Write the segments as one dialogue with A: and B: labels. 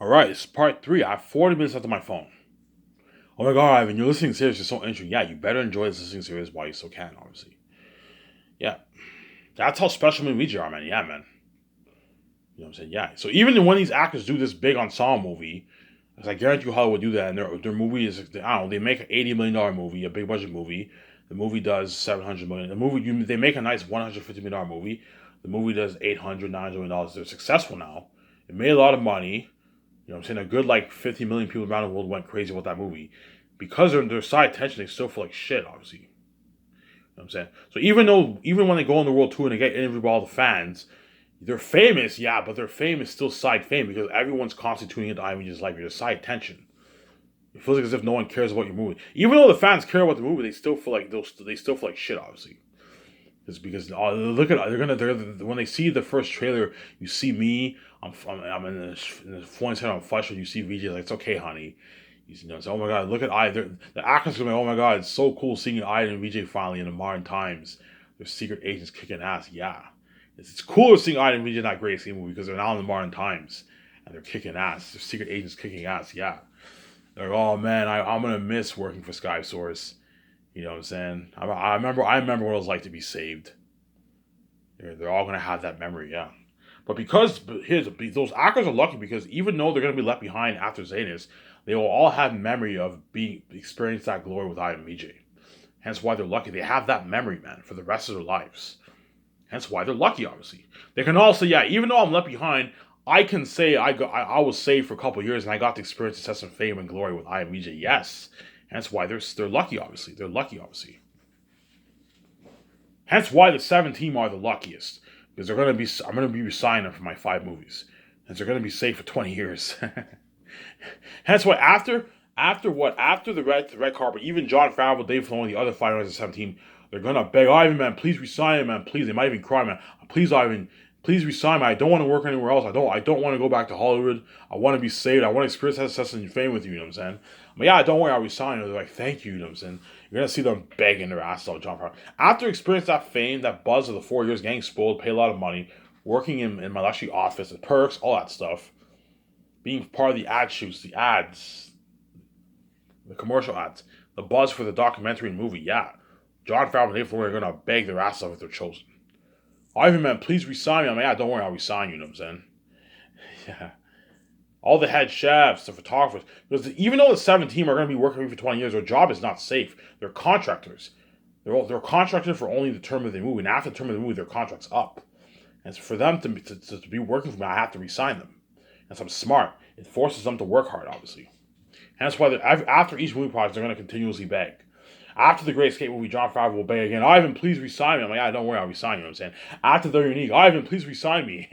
A: All right, it's part three. I have 40 minutes left on my phone. Oh my god, Ivan, your listening series is so interesting. Yeah, you better enjoy this listening series while you still can, obviously. Yeah, that's how special movies are, man. Yeah, man. You know what I'm saying? Yeah. So even when these actors do this big ensemble movie, because I guarantee you Hollywood would do that, and their movie is, I don't know, they make an $80 million movie, a big budget movie. The movie does 700 million. They make a nice $150 million movie. The movie does 800, $900 million. They're successful now. It made a lot of money. You know what I'm saying? A good like 50 million people around the world went crazy about that movie. Because of their side tension, they still feel like shit, obviously. You know what I'm saying? So even when they go on the world tour and they get interviewed by all the fans, they're famous, yeah, but their fame is still side fame because everyone's constantly tuning into IMDb's life. There's side tension. It feels like as if no one cares about your movie. Even though the fans care about the movie, they still feel like shit, obviously. It's because look at they're when they see the first trailer, you see me. I'm in the flying head on flesh. When you see VJ, like it's okay, honey. You know, it's, oh my god, look at I. The actors gonna be, oh my god, it's so cool seeing I and VJ finally in the modern times. Their secret agents kicking ass. Yeah, it's cooler seeing I and VJ in that Great Escape movie because they're now in the modern times and they're kicking ass. Their secret agents kicking ass. Yeah, they're like, oh man, I'm gonna miss working for Sky Source. You know what I'm saying? I remember what it was like to be saved. They're all gonna have that memory, yeah. But here's those actors are lucky because even though they're gonna be left behind after Zanus, they will all have memory of being experience that glory with IMBJ. Hence why they're lucky. They have that memory, man, for the rest of their lives. Hence why they're lucky, obviously. They can also, yeah, even though I'm left behind, I can say I was saved for a couple of years and I got to experience the test of fame and glory with IMBJ. Yes. Hence why they're lucky, obviously. They're lucky, obviously. Hence why the 7 team are the luckiest. Because I'm gonna be resigning them for my 5 movies. And they're gonna be safe for 20 years. Hence why after the red carpet, even Jon Favreau, Dave Filoni, the other fighters of the 7 team, they're gonna beg Ivan, man, please resign him, man, please. They might even cry, man. Please, Ivan, please resign me. I don't want to work anywhere else. I don't want to go back to Hollywood. I want to be saved. I want to experience that success and fame with you, you know what I'm saying? But yeah, don't worry, I'll resign. They're like, thank you, you know what I'm saying? You're gonna see them begging their ass off John Favreau. After experiencing that fame, that buzz of the 4 years, getting spoiled, pay a lot of money, working in my luxury office, the perks, all that stuff, being part of the ad shoots, the ads, the commercial ads, the buzz for the documentary and movie, yeah. Jon Favreau and Dave Filoni are gonna beg their ass off if they're chosen. Ivan, man, please resign me. I'm like, yeah, don't worry, I'll resign you, you know what I'm saying? Yeah. All the head chefs, the photographers. Because even though the 7 team are going to be working for 20 years, their job is not safe. They're contractors. They're contracted for only the term of the movie. And after the term of the movie, their contract's up. And so for them to be working for me, I have to resign them. And so I'm smart. It forces them to work hard, obviously. And that's why after each movie project, they're going to continuously beg. After the Great Escape movie, Jon Favreau will beg again, Ivan, please resign me. I'm like, yeah, don't worry, I'll resign you, know what I'm saying? After They're Unique, Ivan, please resign me.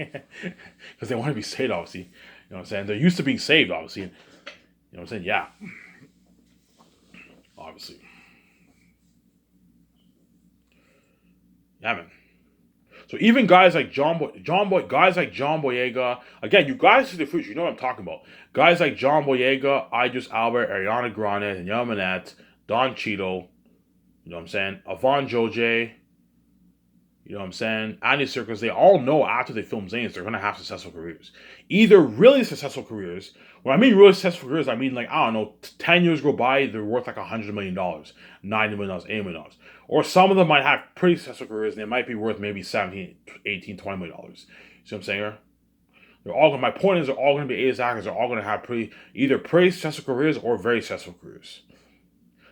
A: Because they want to be saved, obviously. You know what I'm saying? They're used to being saved, obviously. You know what I'm saying? Yeah. Obviously. Yeah, man. So even guys like guys like John Boyega, again, you guys see the future, you know what I'm talking about. Guys like John Boyega, Idris Elba, Ariana Grande, and Yamanet, Don Cheadle, you know what I'm saying? Avon Joje, you know what I'm saying? Andy Serkis, they all know after they film Zanes, they're going to have successful careers. Either really successful careers. When I mean really successful careers, I mean like, I don't know, 10 years go by, they're worth like $100 million, $90 million, $80 million. Or some of them might have pretty successful careers and they might be worth maybe 17, 18, $20 million. See what I'm saying here? My point is they're all going to be A-list actors. They're all going to have either pretty successful careers or very successful careers.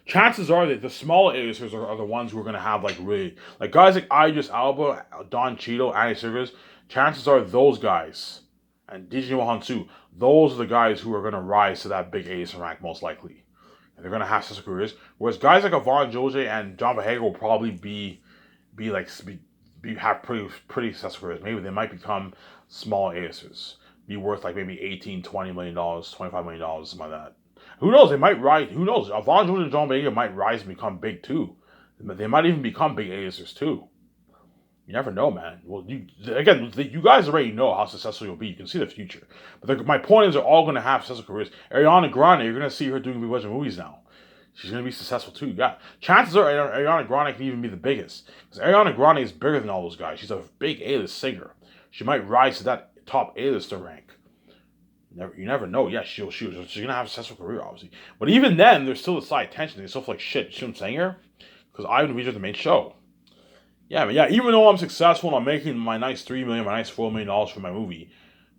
A: Chances are that the smaller A-listers are the ones who are going to have like really, like guys like Idris Elba, Don Cheadle, Andy Serkis. Chances are those guys and DJ Hansu, those are the guys who are going to rise to that big A-lister rank most likely, and they're going to have successful careers. Whereas guys like Avon Joje and John Boyega will probably have pretty successful careers. Maybe they might become small A-listers, be worth like maybe $18, $20 million, $25 million, something like that. Who knows? They might rise. Who knows? Avon Jones and John Boyega might rise and become big too. They might even become big A-listers too. You never know, man. Well, you guys already know how successful you'll be. You can see the future. But my point is, they're all going to have successful careers. Ariana Grande, you're going to see her doing big budget movies now. She's going to be successful too. Yeah, chances are Ariana Grande can even be the biggest. Because Ariana Grande is bigger than all those guys. She's a big A-list singer. She might rise to that top A-lister rank. You never know. Yeah, she's gonna have a successful career, obviously. But even then, there's still a side tension. They still feel like shit. You see what I'm saying here? Because Ivan Vijay's the main show. Yeah, man. Yeah, even though I'm successful and I'm making my nice $3 million, my nice $4 million for my movie,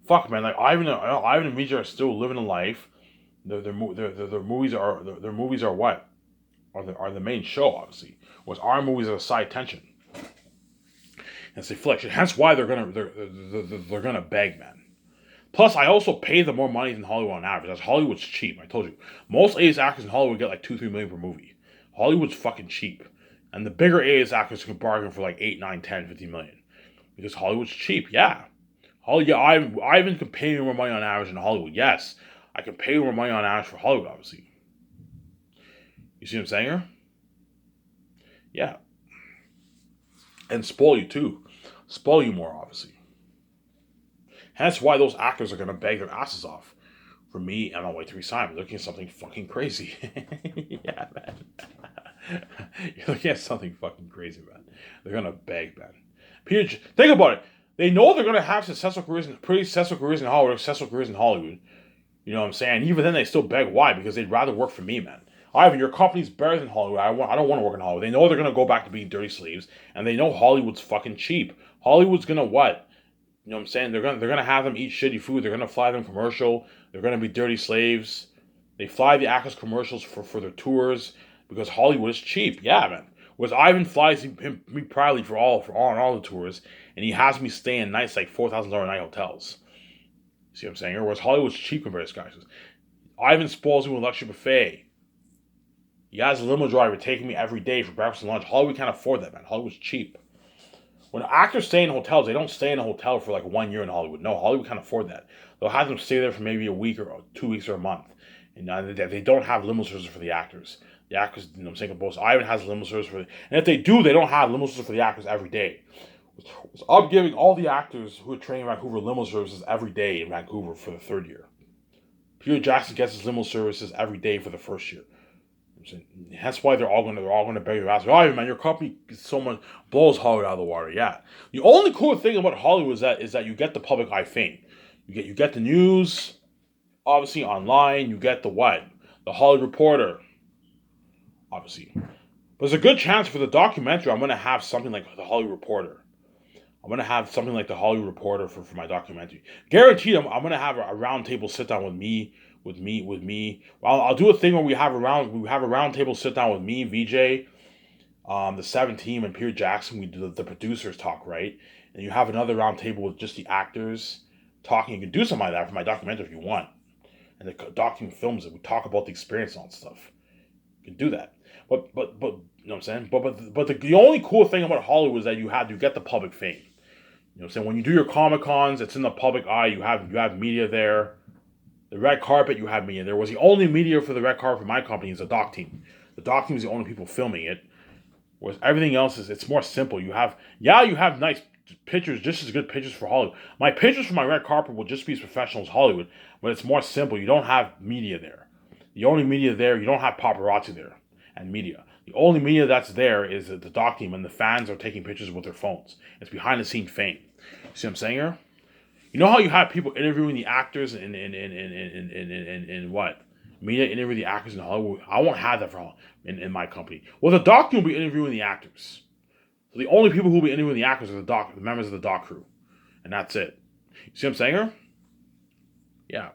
A: fuck, man. Like Ivan and Vijay are still living a life. Their movies are their movies are what are the main show, obviously. Whereas our movies are a side tension. And it's deflection. Hence why they're gonna beg, man. Plus, I also pay them more money than Hollywood on average. That's Hollywood's cheap. I told you, most A-list actors in Hollywood get like $2-3 million per movie. Hollywood's fucking cheap, and the bigger A-list actors can bargain for like 8, 9, 10, 15 million because Hollywood's cheap. Yeah, Ivan can pay me more money on average in Hollywood. Yes, I can pay more money on average for Hollywood, obviously. You see what I'm saying here? Yeah, and spoil you too. Spoil you more, obviously. Hence why those actors are going to beg their asses off for me and my way to resign. You're looking at something fucking crazy. Yeah, man. You're looking at something fucking crazy, man. They're going to beg, man. Think about it. They know they're going to have pretty successful careers in Hollywood, successful careers in Hollywood. You know what I'm saying? Even then, they still beg. Why? Because they'd rather work for me, man. Ivan, your company's better than Hollywood. I don't want to work in Hollywood. They know they're going to go back to being dirty slaves, and they know Hollywood's fucking cheap. Hollywood's going to what? You know what I'm saying? They're gonna have them eat shitty food. They're gonna fly them commercial. They're gonna be dirty slaves. They fly the actors commercials for their tours because Hollywood is cheap. Yeah, man. Whereas Ivan flies me proudly for all the tours, and he has me stay in nice like $4,000 a night hotels. See what I'm saying? Whereas Hollywood's cheap compared to guys. Ivan spoils me with luxury buffet. He has a limo driver taking me every day for breakfast and lunch. Hollywood can't afford that, man. Hollywood's cheap. When actors stay in hotels, they don't stay in a hotel for like 1 year in Hollywood. No, Hollywood can't afford that. They'll have them stay there for maybe a week or 2 weeks or a month. And they don't have limo service for the actors. The actors, you know what I'm saying, both Ivan has limo service and if they do, they don't have limo service for the actors every day. So I'm giving all the actors who are training in Vancouver limo services every day in Vancouver for the third year. Peter Jackson gets his limo services every day for the first year. That's why they're all gonna beg their ass. Oh, man, your company so much blows Hollywood out of the water. Yeah. The only cool thing about Hollywood is that you get the public eye fame. You get the news, obviously online. You get the what? The Hollywood Reporter, obviously. But there's a good chance for the documentary I'm gonna have something like the Hollywood Reporter. I'm gonna have something like the Hollywood Reporter for my documentary. Guaranteed, I'm gonna have a round table sit down with me. I'll do a thing where we have a round table sit down with me, VJ, the 7 team, and Peter Jackson. We do the producers talk, right? And you have another round table with just the actors talking. You can do something like that for my documentary if you want. And the document films it. We talk about the experience and all that stuff. You can do that. But you know what I'm saying? But the only cool thing about Hollywood is that you get the public fame. You know what I'm saying? When you do your Comic Cons, it's in the public eye. You have media there. The red carpet, you have media. There was the only media for the red carpet for my company is the doc team. The doc team is the only people filming it. Whereas everything else it's more simple. You have nice pictures, just as good pictures for Hollywood. My pictures for my red carpet will just be as professional as Hollywood, but it's more simple. You don't have media there. The only media there, you don't have paparazzi there and media. The only media that's there is the doc team, and the fans are taking pictures with their phones. It's behind the scene fame. You see what I'm saying here? You know how you have people interviewing the actors in what? Media interview the actors in Hollywood? I won't have that in my company. Well, the doc team will be interviewing the actors. So the only people who will be interviewing the actors are the members of the doc crew. And that's it. You see what I'm saying here? Yeah.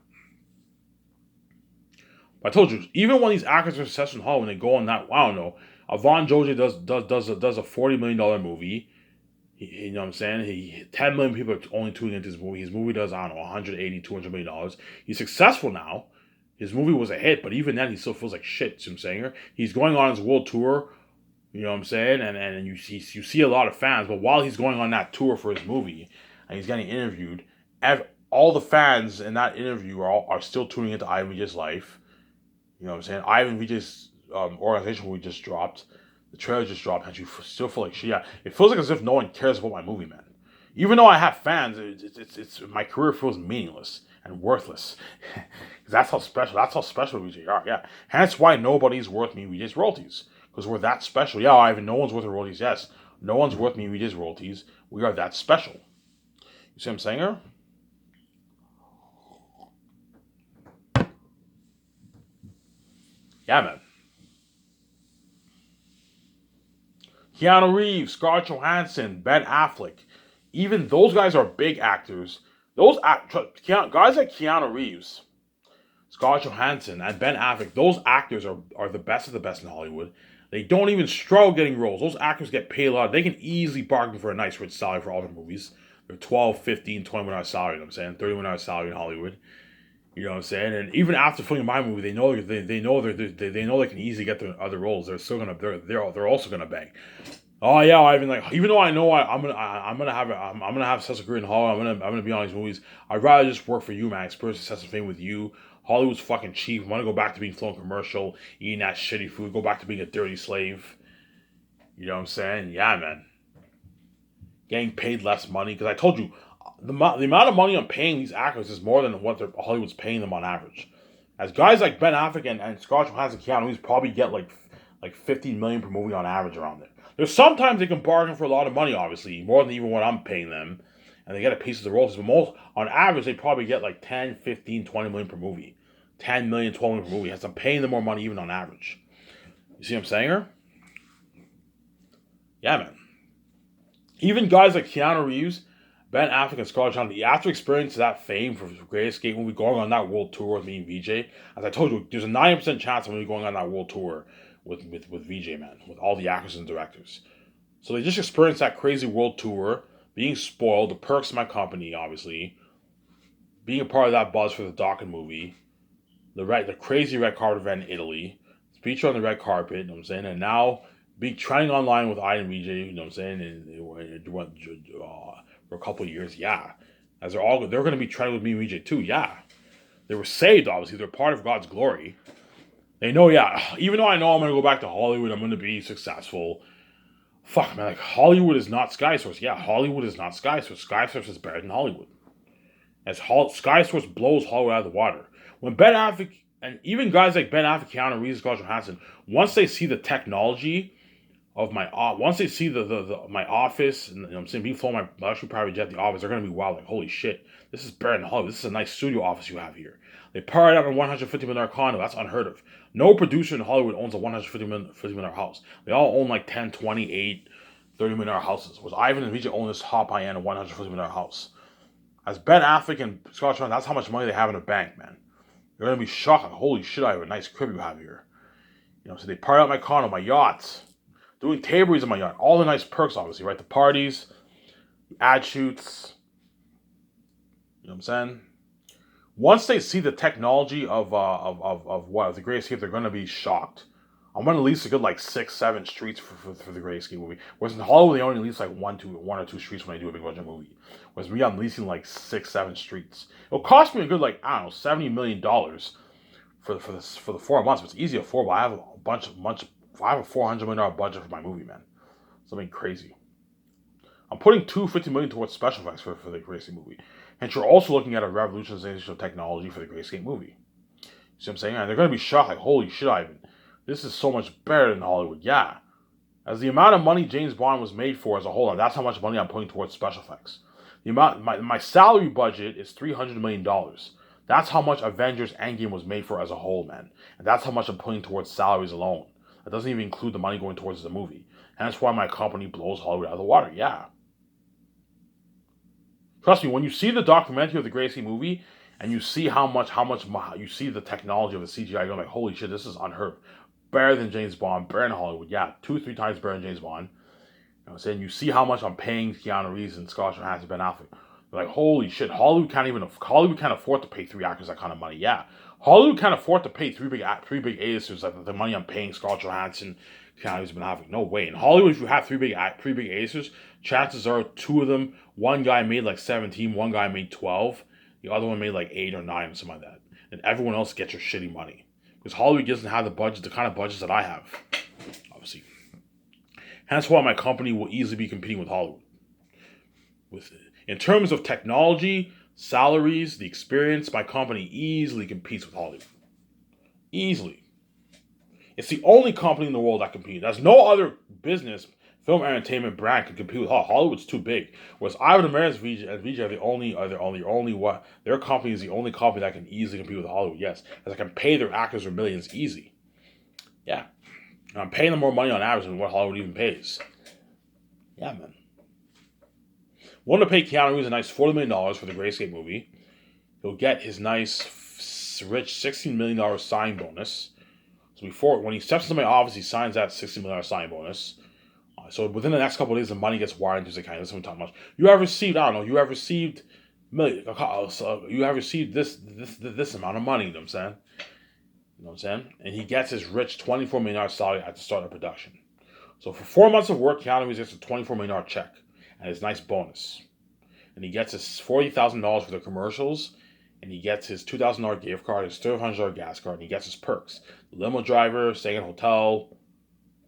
A: But I told you, even when these actors are successful in Hollywood, when they go on that, I don't know, Avon Joji does a $40 million movie. You know what I'm saying? 10 million people are only tuning into his movie. His movie does, I don't know, $180, $200 million. He's successful now. His movie was a hit, but even then, he still feels like shit. You know what I'm saying? He's going on his world tour. You know what I'm saying? And you see a lot of fans. But while he's going on that tour for his movie, and he's getting interviewed, all the fans in that interview are still tuning into Ivan Vijay's life. You know what I'm saying? Ivan Vijay's organization we just dropped. The trailer just dropped, and you still feel like shit. Yeah, it feels like as if no one cares about my movie, man. Even though I have fans, it's my career feels meaningless and worthless. That's how special VJ are. Yeah, hence why nobody's worth me VJ's royalties, because we're that special. Yeah, Ivan, no one's worth the royalties. Yes, no one's worth me VJ's royalties. We are that special. You see what I'm saying here? Yeah, man. Keanu Reeves, Scarlett Johansson, Ben Affleck. Even those guys are big actors. Guys like Keanu Reeves, Scarlett Johansson, and Ben Affleck, those actors are the best of the best in Hollywood. They don't even struggle getting roles. Those actors get paid a lot. They can easily bargain for a nice rich salary for all their movies. They're 12, 15, 20 $20 salary, you know what I'm saying? $30 salary in Hollywood. You know what I'm saying? And even after filming my movie, they know they can easily get their other roles. They're also gonna bang. Oh yeah, Ivan. Like even though I know I'm gonna have such a career in Hollywood. I'm gonna be on these movies. I'd rather just work for you, man. Experience success and fame with you. Hollywood's fucking cheap. I want to go back to being flown commercial, eating that shitty food. Go back to being a dirty slave. You know what I'm saying? Yeah, man. Getting paid less money because I told you the amount of money I'm paying these actors is more than what Hollywood's paying them on average. As guys like Ben Affleck and Scarlett Johansson, Keanu Reeves probably get like 15 million per movie on average around there. There's sometimes they can bargain for a lot of money, obviously more than even what I'm paying them, and they get a piece of the roles. But most on average, they probably get like 10, 15, 20 million per movie, 10 million, 12 million per movie. As I'm paying them more money even on average. You see what I'm saying here? Yeah, man. Even guys like Keanu Reeves, Ben Affleck, and Scarlett Johansson, after experiencing that fame for the Great Escape movie, going on that world tour with me and VJ, as I told you, there's a 90% chance I'm going to be going on that world tour with VJ, man, with all the actors and directors. So they just experienced that crazy world tour, being spoiled, the perks of my company, obviously, being a part of that buzz for the Dawkins movie, the crazy red carpet event in Italy, feature on the red carpet, you know what I'm saying, and now be trending online with I and VJ, you know what I'm saying, and it went for a couple of years, yeah. As they're going to be trending with me and VJ too, yeah. They were saved, obviously. They're part of God's glory. They know, yeah. Even though I know I'm going to go back to Hollywood, I'm going to be successful. Fuck, man. Like Hollywood is not Sky Source. Yeah, Hollywood is not Sky Source. Sky Source is better than Hollywood. Sky Source blows Hollywood out of the water. When Ben Affleck and even guys like Ben Affleck, Keanu Reeves, Scarlett Johansson, once they see the technology of once they see my office, and you know what I'm saying, being flown my luxury private jet, the office, they're gonna be wild. Like, holy shit, this is better than Hollywood. This is a nice studio office you have here. They powered out a $150 million condo. That's unheard of. No producer in Hollywood owns a $150 million house. They all own like 10, 28, $30 million houses. Whereas Ivan and VJ own this top high end $150 million house. As Ben Affleck and Scarlett Johansson, that's how much money they have in the bank, man. They're gonna be shocked. Like, holy shit, I have a nice crib you have here. You know, so they powered out my condo, my yachts. Doing table reads on my yacht. All the nice perks, obviously, right? The parties, the ad shoots. You know what I'm saying? Once they see the technology of the Great Escape, they're gonna be shocked. I'm gonna lease a good like 6, 7 streets for the Great Escape movie. Whereas in Hollywood, they only lease like one or two streets when they do a big budget movie. Whereas me, I'm leasing like 6, 7 streets. It'll cost me a good like I don't know $70 million for the 4 months. But it's easy to afford. But I have I have a $400 million budget for my movie, man. Something crazy. I'm putting $250 million towards special effects for the Great Escape movie. And you're also looking at a revolutionization of technology for the Great Escape movie. See what I'm saying? And they're going to be shocked, like, holy shit, Ivan. This is so much better than Hollywood. Yeah. As the amount of money James Bond was made for as a whole, that's how much money I'm putting towards special effects. My salary budget is $300 million. That's how much Avengers Endgame was made for as a whole, man. And that's how much I'm putting towards salaries alone. That doesn't even include the money going towards the movie. And that's why my company blows Hollywood out of the water. Yeah. Trust me, when you see the documentary of the Great Escape movie, and you see how much you see the technology of the CGI, you're like, holy shit, this is unheard of. Better than James Bond, better than Hollywood. Yeah, 2-3 times better than James Bond. You know what I'm saying? You see how much I'm paying Keanu Reeves and Scarlett Johansson, Ben Affleck. You're like, holy shit, Hollywood can't afford to pay 3 actors that kind of money. Yeah, Hollywood can't afford to pay three big A-listers like the money I'm paying Scarlett Johansson, Keanu Reeves, Ben Affleck. No way. In Hollywood, if you have three big A-listers, chances are 2 of them, one guy made like 17, one guy made 12, the other one made like 8 or 9, something like that. And everyone else gets your shitty money. Because Hollywood doesn't have the kind of budgets that I have, obviously. Hence why my company will easily be competing with Hollywood. In terms of technology, salaries, the experience, my company easily competes with Hollywood. Easily. It's the only company in the world that competes. There's no other business, film entertainment brand can compete with Hollywood's too big. Whereas Ivan Ramirez and VJ are the only what their company is the only company that can easily compete with Hollywood. Yes, as I can pay their actors for millions easy. Yeah. And I'm paying them more money on average than what Hollywood even pays. Yeah, man. Willing to pay Keanu Reeves a nice $40 million for the Grayscape movie. He'll get his nice, rich $16 million sign bonus. So before, when he steps into my office, he signs that $16 million sign bonus. So within the next couple of days, the money gets wired into his account. This is what I'm talking about. You have received, I don't know, you have received this amount of money, you know what I'm saying? You know what I'm saying? And he gets his rich $24 million salary at the start of production. So for 4 months of work, Keanu Reeves gets a $24 million check and his nice bonus. And he gets his $40,000 for the commercials, and he gets his $2,000 gift card, his $1,300 gas card, and he gets his perks. Limo driver, staying in a hotel,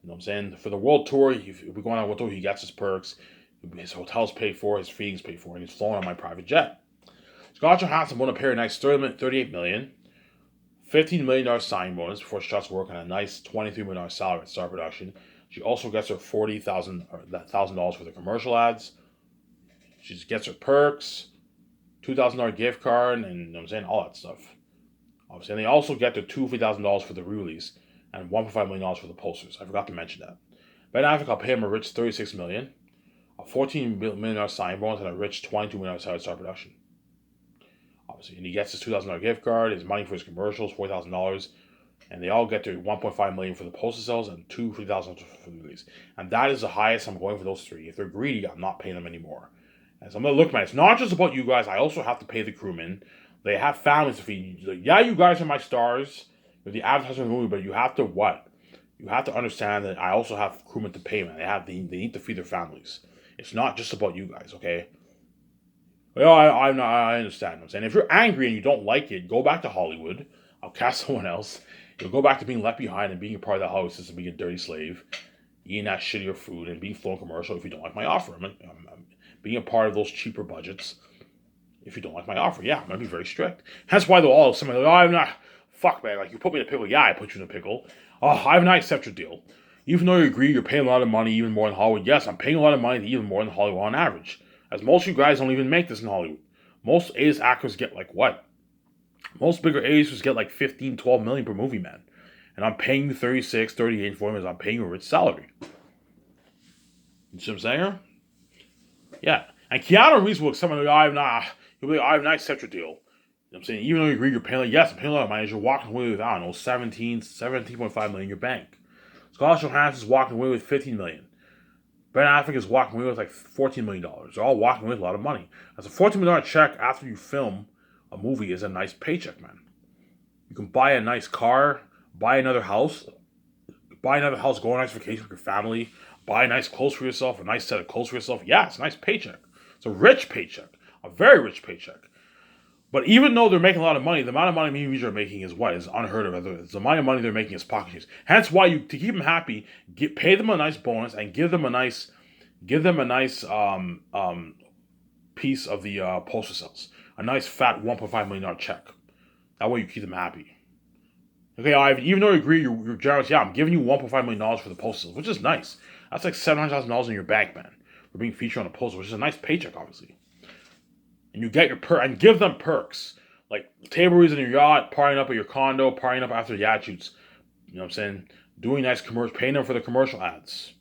A: you know what I'm saying? For the world tour, if we're going on a world tour, he gets his perks. His hotel's paid for, his feeding's paid for, and he's flown on my private jet. Scarlett Johansson won a pair of nice $38 million, $15 million signing bonus before she starts work on a nice $23 million salary at start production. She also gets her $40,000 for the commercial ads. She gets her perks, $2,000 gift card, and you know what I'm saying, all that stuff. Obviously, and they also get their $2,000 for the re-release and $1.5 million for the posters. I forgot to mention that. Ben Affleck, I'll pay him a rich $36 million, a $14 million signing bonus, and a rich $22 million salary start production. Obviously, and he gets his $2,000 gift card, his money for his commercials, $4,000, and they all get their $1.5 million for the poster sales and $2,000 for the release. And that is the highest I'm going for those three. If they're greedy, I'm not paying them anymore. And so I'm gonna look at it. It's not just about you guys. I also have to pay the crewmen. They have families to feed. Like, yeah, you guys are my stars. You're the advertisers of the movie, but you have to what? You have to understand that I also have crewmen to pay, man. They need to feed their families. It's not just about you guys, okay? Well, I understand. I'm saying if you're angry and you don't like it, go back to Hollywood. I'll cast someone else. You'll go back to being left behind and being a part of the Hollywood system, being a dirty slave, eating that shittier food, and being flown commercial if you don't like my offer. I'm being a part of those cheaper budgets if you don't like my offer. Yeah, I'm going to be very strict. That's why they'll all, somebody like, oh, I'm not, fuck, man, like, you put me in a pickle. Yeah, I put you in a pickle. Oh, I have not accept your deal. Even though you agree you're paying a lot of money, even more than Hollywood. Yes, I'm paying a lot of money, even more than Hollywood on average. As most of you guys don't even make this in Hollywood. Most A-list actors get like what? Most bigger A-listers get like 15, 12 million per movie, man. And I'm paying you 36, 38, 40 million. I'm paying you a rich salary. You see what I'm saying? Yeah. And Keanu Reeves will someone like, he'll be like, I have not accept your deal. You know what I'm saying? Even though you agree you're paying, like, yes, I'm paying a lot of money, you're walking away with, I don't know, 17.5 million in your bank. Scarlett Johansson's walking away with 15 million. Ben Affleck is walking away with like $14 million. They're all walking away with a lot of money. That's a $14 million check after you film a movie is a nice paycheck, man. You can buy a nice car, buy another house, go on a nice vacation with your family, buy nice clothes for yourself, a nice set of clothes for yourself. Yeah, it's a nice paycheck. It's a rich paycheck, a very rich paycheck. But even though they're making a lot of money, the amount of money movies are making is what? Is unheard of. It's the amount of money they're making is pocket change. Hence why to keep them happy, pay them a nice bonus and give them a nice piece of the poster sales. A nice fat $1.5 million check. That way you keep them happy. Okay, Ivan, even though you agree you're generous, yeah, I'm giving you $1.5 million for the poster sales, which is nice. That's like $700,000 in your bank, man, for being featured on a poster, which is a nice paycheck, obviously. And you get your and give them perks. Like table reads in your yacht, partying up at your condo, partying up after the yacht shoots. You know what I'm saying? Doing nice commercial, paying them for the commercial ads.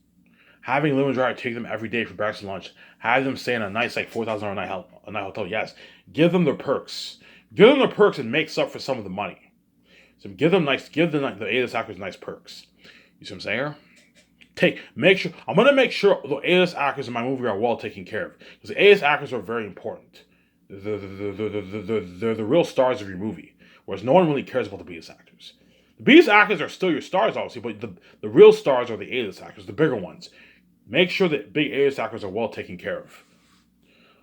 A: Having a limo driver take them every day for breakfast and lunch. Have them stay in a nice like $4,000 a night hotel. Yes. Give them their perks. Give them their perks and makes up for some of the money. So give the A-list actors nice perks. You see what I'm saying? I'm gonna make sure the A-list actors in my movie are well taken care of. Because the A-list actors are very important. They're the real stars of your movie. Whereas no one really cares about the B-list actors. The B-list actors are still your stars, obviously, but the real stars are the A-list actors, the bigger ones. Make sure that big A-list actors are well taken care of.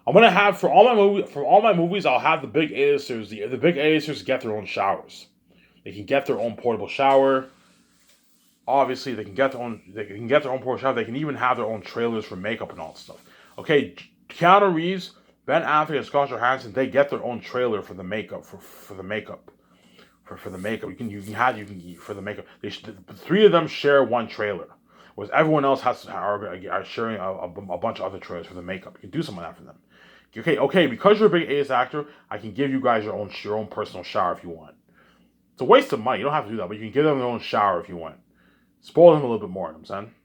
A: I'm gonna have for all my movies, I'll have the big A-listers. The big A-listers get their own showers. They can get their own portable shower. Obviously, they can get their own portable shower. They can even have their own trailers for makeup and all that stuff. Okay, Keanu Reeves, Ben Affleck, and Scarlett Johansson, they get their own trailer for the makeup for the makeup. For the makeup, you can for the makeup. The three of them share one trailer, whereas everyone else are sharing a bunch of other trailers for the makeup. You can do something like that for them. Okay, because you're a big A-list actor, I can give you guys your own personal shower if you want. It's a waste of money. You don't have to do that, but you can give them their own shower if you want. Spoil him a little bit more, you know what I'm saying?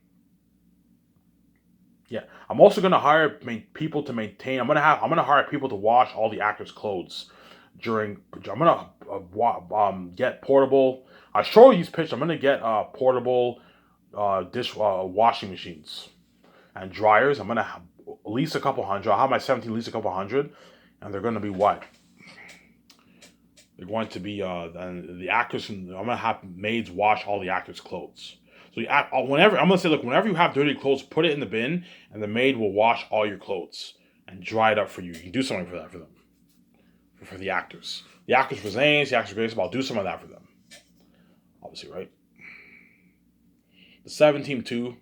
A: Yeah. I'm also gonna hire people to maintain. I'm gonna hire people to wash all the actors' clothes during. I'm gonna get portable. I show you these pictures. I'm gonna get portable dish washing machines and dryers. I'm gonna have at least a couple hundred. I'll have my 17 at least a couple hundred, and they're gonna be what? They're going to be and the actors. I'm gonna have maids wash all the actors' clothes. So whenever I'm gonna say, look, whenever you have dirty clothes, put it in the bin, and the maid will wash all your clothes and dry it up for you. You can do something for that for them, for the actors. The actors for Zanes, the actors for Grace, I'll do some of that for them. Obviously, right? The 17 too.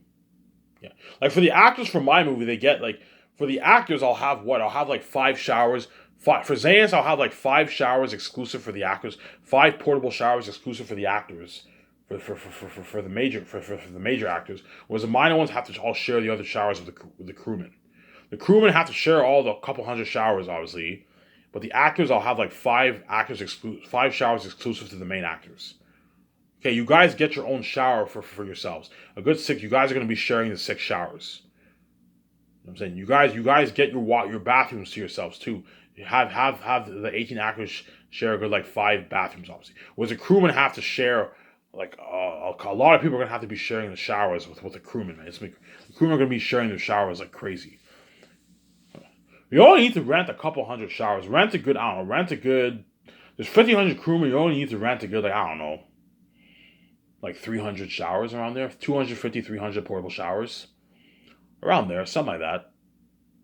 A: Yeah, like for the actors for my movie, they get like for the actors, I'll have what? I'll have like 5 showers. For Zayas, I'll have like 5 showers exclusive for the actors, 5 portable showers exclusive for the actors, for the major actors. Whereas the minor ones have to all share the other showers with the crewmen. The crewmen have to share all the couple hundred showers, obviously, but the actors, I'll have like 5 showers exclusive to the main actors. Okay, you guys get your own shower for yourselves. A good 6. You guys are going to be sharing the 6 showers. You know what I'm saying, you guys get your bathrooms to yourselves too. Have the 18 actors share a good like 5 bathrooms, obviously. Whereas the crewmen have to share like a lot of people are gonna have to be sharing the showers with the crewmen. Man, the crewmen are gonna be sharing their showers like crazy. You only need to rent a couple hundred showers. Rent a good, I don't know, rent a good. There's 1,500 crewmen. You only need to rent a good, like, I don't know, like 300 showers around there. 250, 300 portable showers around there, something like that.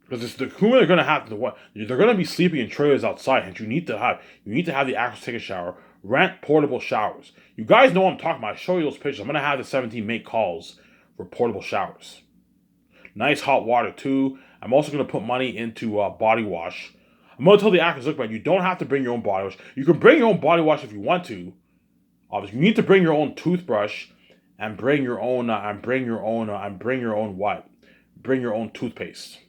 A: Because the crewmen are gonna have to what? They're gonna be sleeping in trailers outside, and you need to have the actors take a shower. Rent portable showers. You guys know what I'm talking about. I show you those pictures. I'm gonna have the 17 make calls for portable showers. Nice hot water too. I'm also gonna put money into body wash. I'm gonna tell the actors, look, man, you don't have to bring your own body wash. You can bring your own body wash if you want to. Obviously, you need to bring your own toothbrush and bring your own what? Bring your own toothpaste.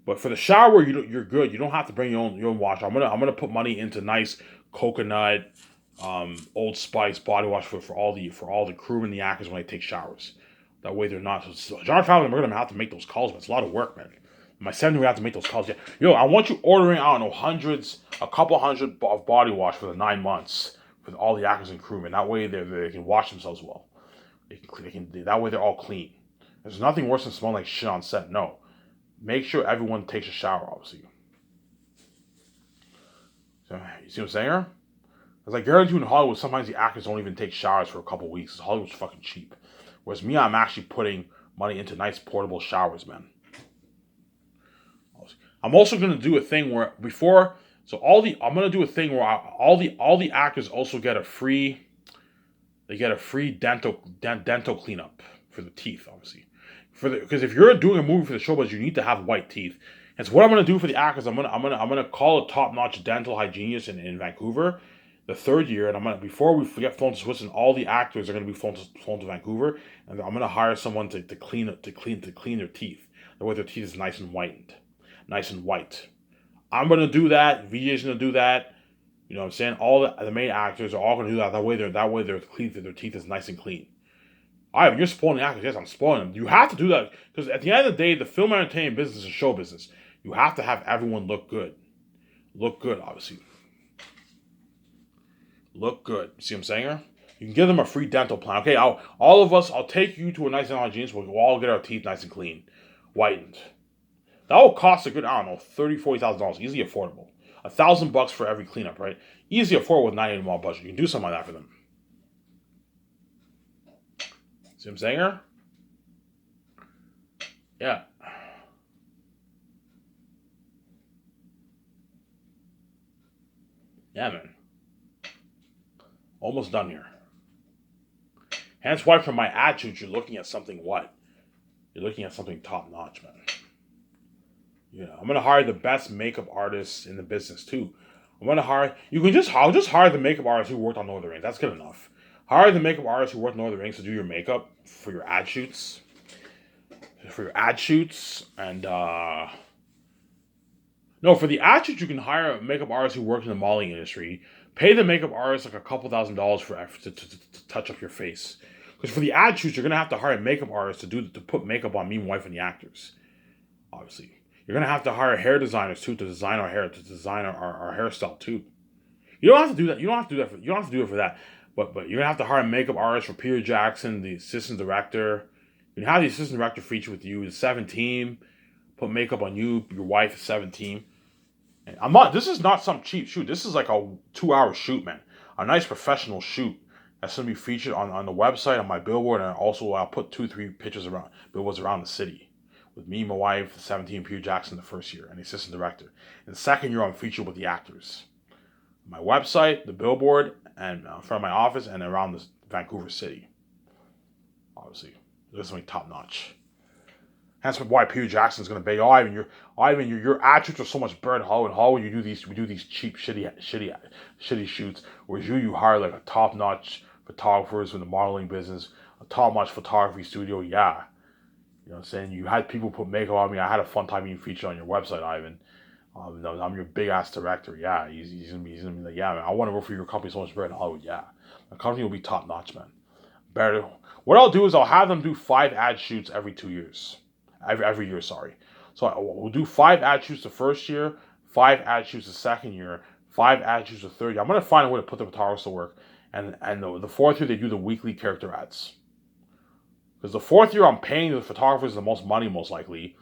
A: But for the shower, you're good. You don't have to bring your own wash. I'm gonna put money into nice coconut, Old Spice body wash for all the crew and the actors when they take showers. That way they're not. So John Favreau, we're gonna have to make those calls, but it's a lot of work, man. My 70, we have to make those calls. Yeah, yo, I want you ordering, I don't know, a couple hundred of body wash for the 9 months for all the actors and crewmen. That way they can wash themselves well. That way they're all clean. There's nothing worse than smelling like shit on set. No, make sure everyone takes a shower, obviously. So, you see what I'm saying? Because I guarantee you in Hollywood, sometimes the actors don't even take showers for a couple weeks. Hollywood's fucking cheap. Whereas me, I'm actually putting money into nice portable showers, man. I'm also gonna do a thing where I'm gonna do a thing where all the actors also get a free dental cleanup for the teeth, obviously. Because if you're doing a movie for the showbiz, you need to have white teeth. And so what I'm gonna do for the actors, I'm gonna call a top notch dental hygienist in Vancouver, the third year, and before we get flown to Switzerland, all the actors are gonna be flown to Vancouver, and I'm gonna hire someone to clean their teeth. That way their teeth is nice and whitened, nice and white. I'm gonna do that. VJ's gonna do that. You know what I'm saying? All the main actors are all gonna do that. Their teeth is nice and clean. All right, you're spoiling the actors. Yes, I'm spoiling them. You have to do that because at the end of the day, the film entertainment business is show business. You have to have everyone look good. Look good, obviously. Look good. See what I'm saying? You can give them a free dental plan. Okay, I'll take you to a nice dental hygienist. We'll all get our teeth nice and clean, whitened. That will cost a good, I don't know, $30,000, $40,000. Easily affordable. $1,000 for every cleanup, right? Easy affordable with $90 budget. You can do something like that for them. See what I'm saying? Yeah. Yeah, man. Almost done here. Hence why for my ad shoot, you're looking at something what? You're looking at something top notch, man. Yeah, I'm gonna hire the best makeup artists in the business too. I'll just hire the makeup artist who worked on Lord of the Rings. That's good enough. Hire the makeup artist who worked on Lord of the Rings to do your makeup for your ad shoots. And no, for the ad shoots you can hire a makeup artist who worked in the modeling industry. Pay the makeup artist like a couple $1,000s to touch up your face. Because for the ad shoots, you're gonna have to hire makeup artists to put makeup on me, my wife, and the actors. Obviously, you're gonna have to hire hair designers too to design our hair, to design our hairstyle too. You don't have to do that. You don't have to do that. You don't have to do it for that. But you're gonna have to hire makeup artists for Peter Jackson, the assistant director. You have the assistant director feature with you, the 17, put makeup on you, your wife, the 17. And I'm not. This is not some cheap shoot. This is like a 2-hour shoot, man. A nice professional shoot that's gonna be featured on the website, on my billboard, and also I'll put 2-3 pictures around billboards around the city with me, my wife, the 17, Peter Jackson the first year, and the assistant director. And the second year, I'm featured with the actors. My website, the billboard, and in front of my office, and around the Vancouver city. Obviously, this is like top notch. That's why Peter Jackson's gonna pay. Your attributes are so much better in Hollywood. In Hollywood, we do these cheap, shitty shoots. Whereas you hire like a top notch photographers from the modeling business, a top notch photography studio. Yeah, you know what I'm saying. You had people put makeup on me. I had a fun time being featured on your website, Ivan. I'm your big ass director. Yeah, he's gonna be like, yeah, man. I want to work for your company so much better in Hollywood. Yeah, the company will be top notch, man. Better. What I'll do is I'll have them do 5 ad shoots every 2 years. Every year, sorry. So we'll do 5 ad shoots the first year, 5 ad shoots the second year, 5 ad shoots the third year. I'm gonna find a way to put the photographers to work, and the fourth year they do the weekly character ads. Because the fourth year I'm paying the photographers the most money, most likely,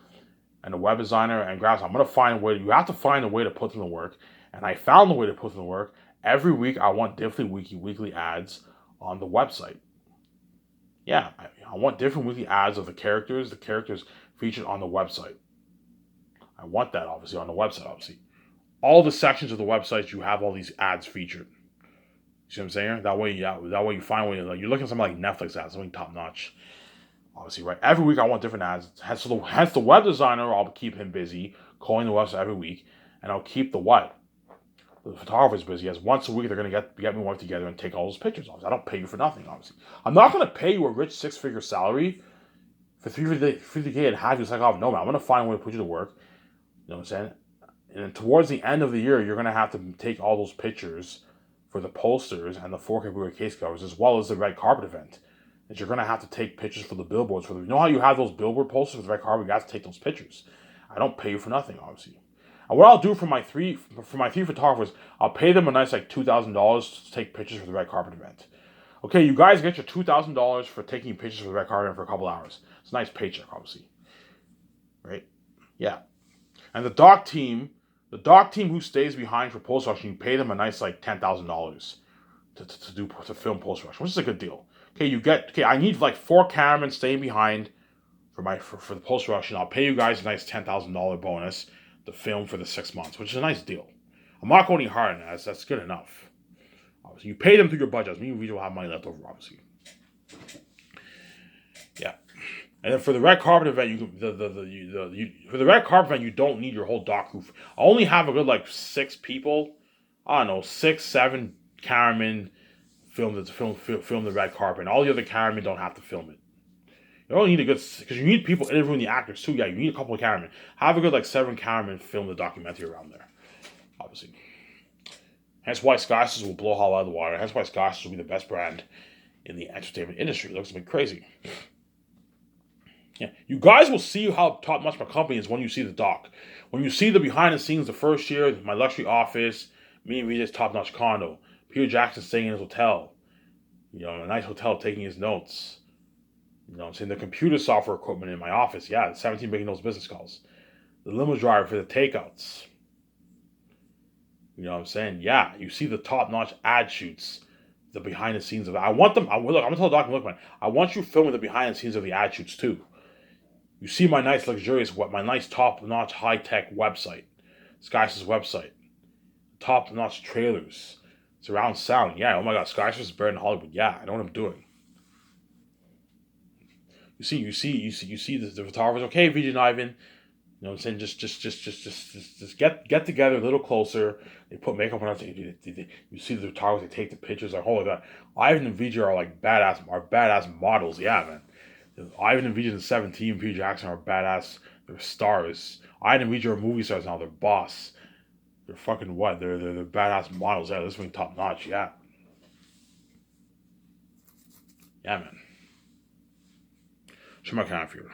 A: and the web designer and graphics. I'm gonna find a way. You have to find a way to put them to work, and I found a way to put them to work. Every week I want different weekly ads on the website. Yeah, I want different weekly ads of the characters featured on the website. I want that, obviously, on the website, obviously. All the sections of the website, you have all these ads featured. You see what I'm saying? That way you find when you're looking at something like Netflix ads, something top notch. Obviously, right? Every week I want different ads. Hence the web designer, I'll keep him busy, calling the website every week. And I'll keep the what? The photographer's busy, as once a week they're going to get me one together and take all those pictures. Obviously, I don't pay you for nothing, obviously. I'm not going to pay you a rich 6-figure salary for 350K and have you like, oh, no, man, I'm going to find a way to put you to work. You know what I'm saying? And towards the end of the year, you're going to have to take all those pictures for the posters and the 4K Blu-ray case covers, as well as the red carpet event. That you're going to have to take pictures for the billboards. You know how you have those billboard posters for the red carpet? You have to take those pictures. I don't pay you for nothing, obviously. And what I'll do for my three photographers, I'll pay them a nice like $2,000 to take pictures for the red carpet event. Okay, you guys get your $2,000 for taking pictures for the red carpet event for a couple hours. It's a nice paycheck, obviously. Right? Yeah. And the doc team who stays behind for post production, you pay them a nice like $10,000 to film post production, which is a good deal. Okay, I need like 4 cameramen staying behind for the post production. I'll pay you guys a nice $10,000 bonus to film for the 6 months, which is a nice deal. I'm not going any harder than that. That's good enough. Obviously, you pay them through your budget. Me and Vijay will have money left over, obviously. Yeah. And then for the red carpet event, for the red carpet event, you don't need your whole doc crew. I only have a good like 6 people. I don't know, 6, 7 cameramen film the red carpet, and all the other cameramen don't have to film it. You don't need a good, because you need people interviewing the actors too. Yeah, you need a couple of cameramen. Have a good like 7 cameramen film the documentary around there, obviously. Hence why Skyscraper will blow Hall out of the water. Hence why Skyscraper will be the best brand in the entertainment industry. It looks a bit crazy. Yeah, you guys will see how top notch my company is when you see the doc. When you see the behind the scenes, the first year, my luxury office, me and Vijay's top notch condo, Peter Jackson staying in his hotel, a nice hotel taking his notes. I'm saying the computer software equipment in my office. Yeah, the 17 making those business calls. The limo driver for the takeouts. You know what I'm saying? Yeah, you see the top-notch ad shoots, the behind the scenes of it. I'm gonna tell the doc, look, man, I want you filming the behind the scenes of the ad shoots too. You see my nice my nice top-notch high-tech website, Skys's website, top-notch trailers, surround sound. Yeah, oh my God, Skys's is better than Hollywood. Yeah, I know what I'm doing. You see the photographers. Okay, Vijay and Ivan. You know what I'm saying? Just get together a little closer. They put makeup on us. You see the photographers. They take the pictures. Like, holy God, Ivan and Vijay are like badass models. Yeah, man. Ivan and Vijay and 17, Peter Jackson are badass. They're stars. Ivan and Vijay are movie stars now. They're boss. They're fucking what? They're badass models. Yeah, this one top notch. Yeah. Yeah, man. Schumacher Field.